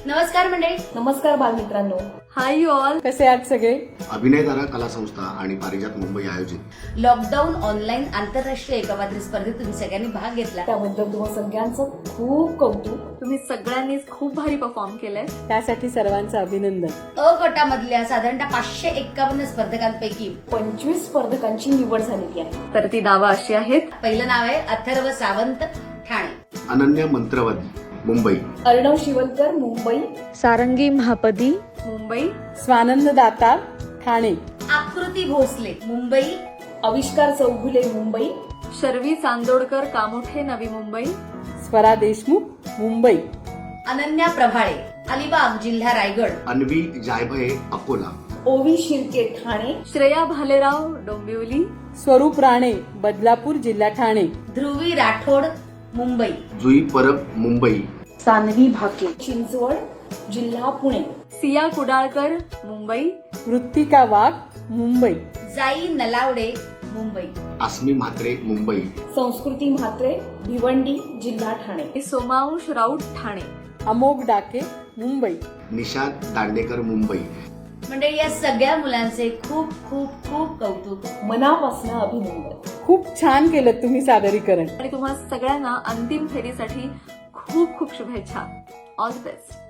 नमस्कार मंडळी. नमस्कार बालमित्रांनो. हाय यू ऑल, कसे आहात सगळे? अभिनयधारा कला संस्था आणि पारिजात मुंबई आयोजित लॉकडाऊन ऑनलाईन आंतरराष्ट्रीय एकपात्री स्पर्धेत तुम्ही सगळ्यांनी भाग घेतला. त्याबद्दल तुम्हा सगळ्यांचं खूप कौतुक. तुम्ही सगळ्यांनीच खूप भारी परफॉर्म केलंय. त्यासाठी सर्वांचं अभिनंदन. अ गटामधल्या साधारणतः 551 स्पर्धकांपैकी 25 स्पर्धकांची निवड झालेली आहे. तर ती नावं अशी आहेत: पहिलं नाव आहे अथर्व सावंत, ठाणे. अनन्या मंत्रवत, मुंबई. अर्णव शिवलकर, मुंबई. सारंगी महापदी, मुंबई. स्वानंद दातार, ठाणे. आकृती भोसले, मुंबई. आविष्कार चौगुले, मुंबई. शर्वी चांदोडकर, कामोठे, नवी मुंबई. स्वरा देशमुख, मुंबई. अनन्या प्रभाळे, अलिबाग, जिल्हा रायगड. अन्वी जायभये, अकोला. ओवी शिर्के, ठाणे. श्रेया भालेराव, डोंबिवली. स्वरूप राणे, बदलापूर, जिल्हा ठाणे. ध्रुवी राठोड, मुंबई. जुई परब, मुंबई. सान्वी भाके, चिंचवड, जिल्हा पुणे. सिया कुडाळकर, मुंबई. वृत्तिका वाघ, मुंबई. जाई नलावडे, मुंबई. आसमी म्हात्रे, मुंबई. संस्कृती म्हात्रे, भिवंडी, जिल्हा ठाणे. सोमांश राऊत, ठाणे. अमोघ डाके, मुंबई. निशाद दांडेकर, मुंबई. मंडळी, या सगळ्या मुलांचे खूप खूप खूप कौतुक. मनापासून अभिनंदन. खूप छान केलं तुम्ही सादरीकरण. आणि तुम्हा सगळ्यांना अंतिम फेरीसाठी खूप खूप शुभेच्छा. All the best.